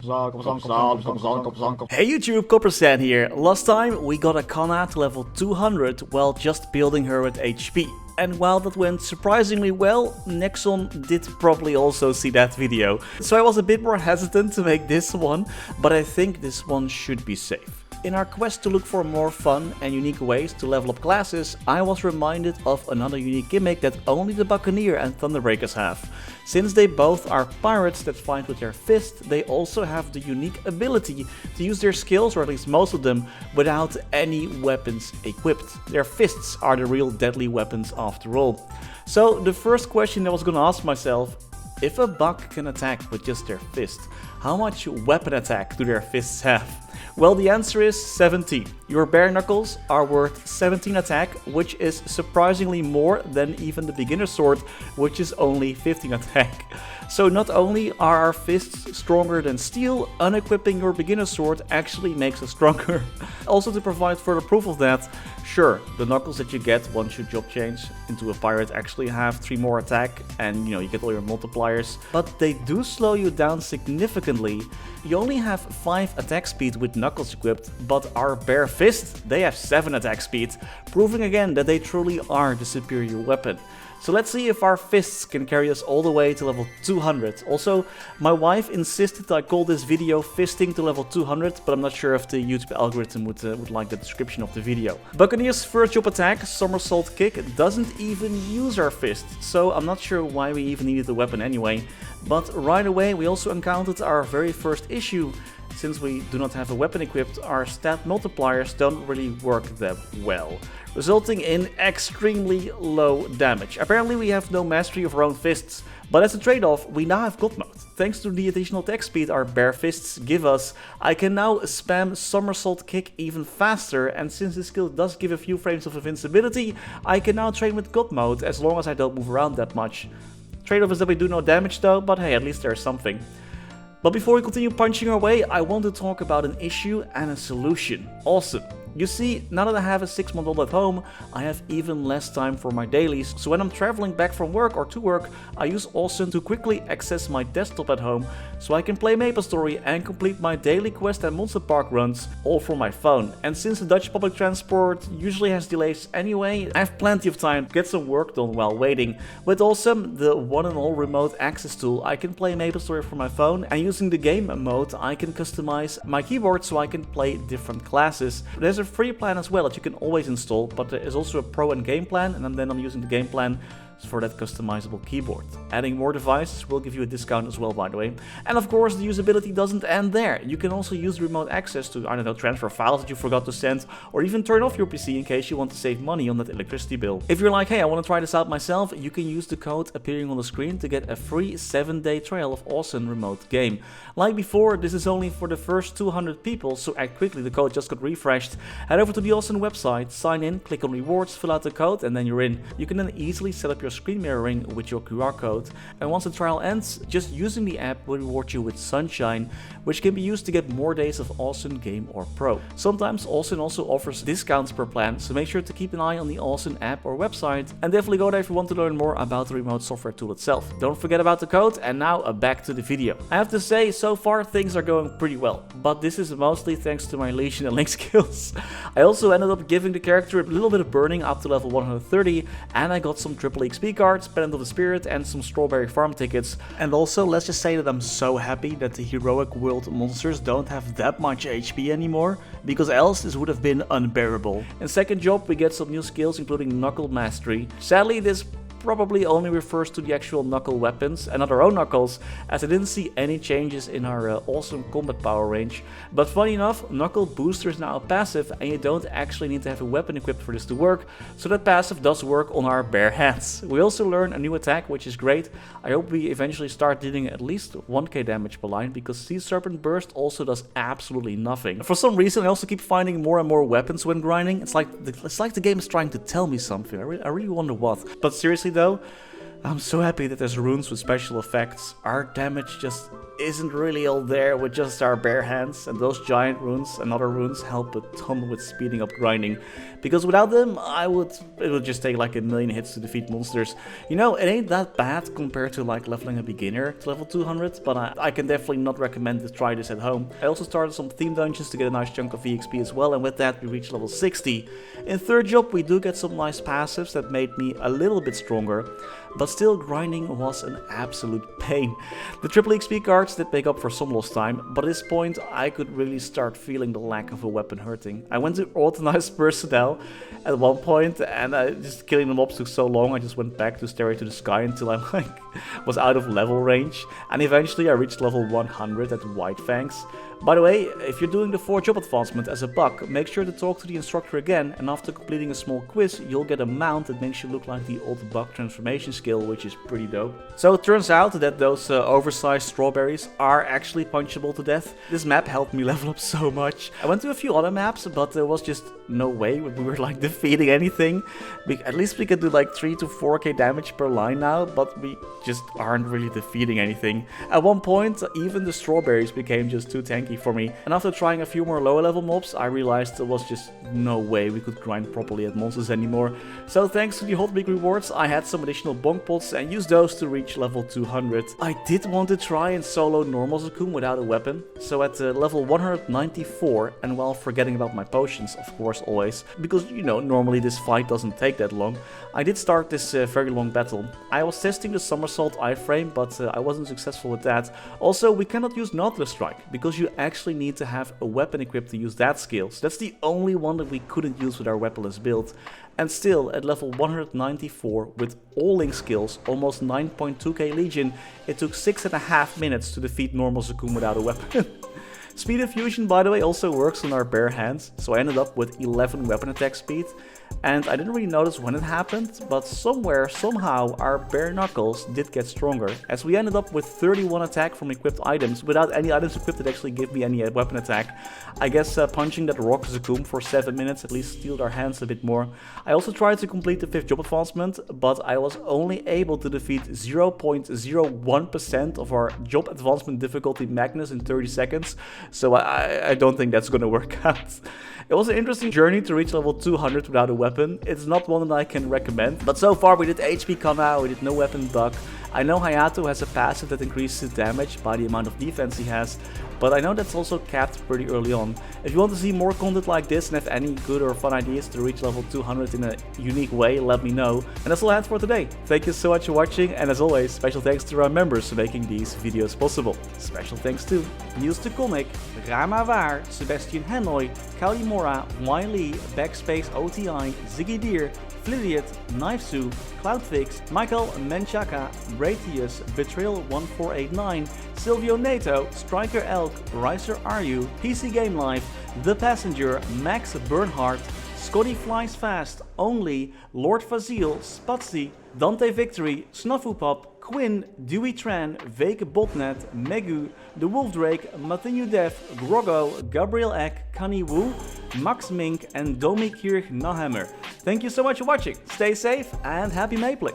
Hey YouTube, Coppersan here. Last time we got a Kanna to level 200 while just building her with HP. And while that went surprisingly well, Nexon did probably also see that video. So I was a bit more hesitant to make this one, but I think this one should be safe. In our quest to look for more fun and unique ways to level up classes, I was reminded of another unique gimmick that only the Buccaneer and Thunderbreakers have. Since they both are pirates that fight with their fists, they also have the unique ability to use their skills, or at least most of them, without any weapons equipped. Their fists are the real deadly weapons after all. So the first question I was gonna ask myself, if a buck can attack with just their fist, how much weapon attack do their fists have? Well, the answer is 17. Your bare knuckles are worth 17 attack, which is surprisingly more than even the beginner sword, which is only 15 attack. So not only are our fists stronger than steel, unequipping your beginner sword actually makes us stronger. Also, to provide further proof of that, sure, the knuckles that you get once you job change into a pirate actually have 3 more attack, and you get all your multipliers, but they do slow you down significantly. You only have 5 attack speed with knuckles equipped, but our bare fist, they have 7 attack speed, proving again that they truly are the superior weapon. So let's see if our fists can carry us all the way to level 200. Also, my wife insisted I call this video Fisting to level 200, but I'm not sure if the YouTube algorithm would like the description of the video. Buccaneer's first job attack, Somersault Kick, doesn't even use our fist, so I'm not sure why we even needed the weapon anyway. But right away we also encountered our very first issue. Since we do not have a weapon equipped, our stat multipliers don't really work that well, resulting in extremely low damage. Apparently we have no mastery of our own fists, but as a trade-off we now have God mode. Thanks to the additional attack speed our bare fists give us, I can now spam Somersault Kick even faster, and since this skill does give a few frames of invincibility, I can now train with God mode as long as I don't move around that much. Trade-off is that we do no damage though, but hey, at least there's something. But before we continue punching our way, I want to talk about an issue and a solution. Awesome. You see, now that I have a 6-month-old at home, I have even less time for my dailies, so when I'm traveling back from work or to work, I use Awesun to quickly access my desktop at home, so I can play MapleStory and complete my daily quest and monster park runs, all from my phone. And since the Dutch public transport usually has delays anyway, I have plenty of time to get some work done while waiting. With Awesun, the one and all remote access tool, I can play MapleStory from my phone, and using the game mode, I can customize my keyboard so I can play different classes. There's a free plan as well that you can always install, but there is also a pro and game plan, and then I'm using the game plan for that customizable keyboard. Adding more devices will give you a discount as well, by the way. And of course the usability doesn't end there. You can also use remote access to, I don't know, transfer files that you forgot to send, or even turn off your PC in case you want to save money on that electricity bill. If you're like, hey, I want to try this out myself, you can use the code appearing on the screen to get a free 7-day trial of Awesun remote game. Like before, this is only for the first 200 people, so act quickly, the code just got refreshed. Head over to the Awesun website, sign in, click on rewards, fill out the code, and then you're in. You can then easily set up your screen mirroring with your QR code, and once the trial ends, just using the app will reward you with Sunshine, which can be used to get more days of Awesun Game or Pro. Sometimes Awesun also offers discounts per plan, so make sure to keep an eye on the Awesun app or website, and definitely go there if you want to learn more about the remote software tool itself. Don't forget about the code, and now back to the video. I have to say, so far things are going pretty well, but this is mostly thanks to my Legion and Link skills. I also ended up giving the character a little bit of burning up to level 130, and I got some triple XP cards, Pendant of the Spirit, and some strawberry farm tickets. And also, let's just say that I'm so happy that the heroic world monsters don't have that much HP anymore, because else this would have been unbearable. In second job we get some new skills including Knuckle Mastery. Sadly this probably only refers to the actual knuckle weapons and not our own knuckles, as I didn't see any changes in our awesome combat power range. But funny enough, Knuckle Booster is now a passive, and you don't actually need to have a weapon equipped for this to work, so that passive does work on our bare hands. We also learn a new attack, which is great. I hope we eventually start dealing at least 1k damage per line, because Sea Serpent Burst also does absolutely nothing. For some reason I also keep finding more and more weapons when grinding. It's like the game is trying to tell me something. I really wonder what. But seriously though, I'm so happy that there's runes with special effects. Our damage just isn't really all there with just our bare hands, and those giant runes and other runes help a ton with speeding up grinding, because without them it would just take like a million hits to defeat monsters. You know, it ain't that bad compared to like leveling a beginner to level 200, but I can definitely not recommend to try this at home. I also started some theme dungeons to get a nice chunk of EXP as well, and with that we reached level 60. In third job we do get some nice passives that made me a little bit stronger, but still grinding was an absolute pain. The triple XP cards did make up for some lost time, but at this point I could really start feeling the lack of a weapon hurting. I went to authorize personnel at one point, and just killing the mobs took so long I just went back to stare into the sky until I was out of level range, and eventually I reached level 100 at White Fangs. By the way, if you're doing the 4 job advancement as a buck, make sure to talk to the instructor again, and after completing a small quiz, you'll get a mount that makes you look like the old buck transformation skill, which is pretty dope. So it turns out that those oversized strawberries are actually punchable to death. This map helped me level up so much. I went to a few other maps, but there was just no way we were like defeating anything. At least we could do like 3 to 4k damage per line now, but we just aren't really defeating anything. At one point, even the strawberries became just too tanky for me, and after trying a few more lower level mobs, I realized there was just no way we could grind properly at monsters anymore. So thanks to the Hot Week rewards, I had some additional bonk pots and used those to reach level 200. I did want to try and solo normal Zakum without a weapon, so at level 194, and while forgetting about my potions, of course, always, because you know, normally this fight doesn't take that long, I did start this very long battle. I was testing the somersault iframe, but I wasn't successful with that. Also, we cannot use Nautilus Strike, because you actually need to have a weapon equipped to use that skill. So that's the only one that we couldn't use with our weaponless build. And still, at level 194, with all link skills, almost 9.2k Legion, it took 6.5 minutes to defeat normal Zakum without a weapon. Speed infusion, by the way, also works on our bare hands, so I ended up with 11 weapon attack speed. And I didn't really notice when it happened, but somewhere, somehow, our bare knuckles did get stronger, as we ended up with 31 attack from equipped items, without any items equipped that actually give me any weapon attack. I guess punching that rock Zakum for 7 minutes at least steeled our hands a bit more. I also tried to complete the 5th job advancement, but I was only able to defeat 0.01% of our job advancement difficulty Magnus in 30 seconds, so I don't think that's gonna work out. It was an interesting journey to reach level 200 without a weapon. It's not one that I can recommend, but so far we did HP Kanna, we did no weapon buck. I know Hayato has a passive that increases damage by the amount of defense he has, but I know that's also capped pretty early on. If you want to see more content like this and have any good or fun ideas to reach level 200 in a unique way, let me know. And that's all I had for today. Thank you so much for watching, and as always, special thanks to our members for making these videos possible. Special thanks to Niels de Coninck, Raar, Waar, Sebastian Hanøy, Caudimorda, Wiley, BackSpaceOTI, Ziggy, Flidiot, Knivesu, Cloudfix, Michael, Menchaca, Raythius, Betrayal1489, Sylvio, Neto, StrikerElk, Ryaiser, Aryu, PCGAMELIFE, The Passenger, maxBurnHeart, ScottyFlysFast, Only, Lordvasile, Spatsy, Dante Victory, Snuffupop, Quinn, Dewey Tran, Veke Botnet, Megu, The Wolf Drake, Matthew Dev, Groggo, Gabriel Eck, Kaniwu, Max Mink, and Domi Kirch-nehammer. Thank you so much for watching. Stay safe and happy mapling.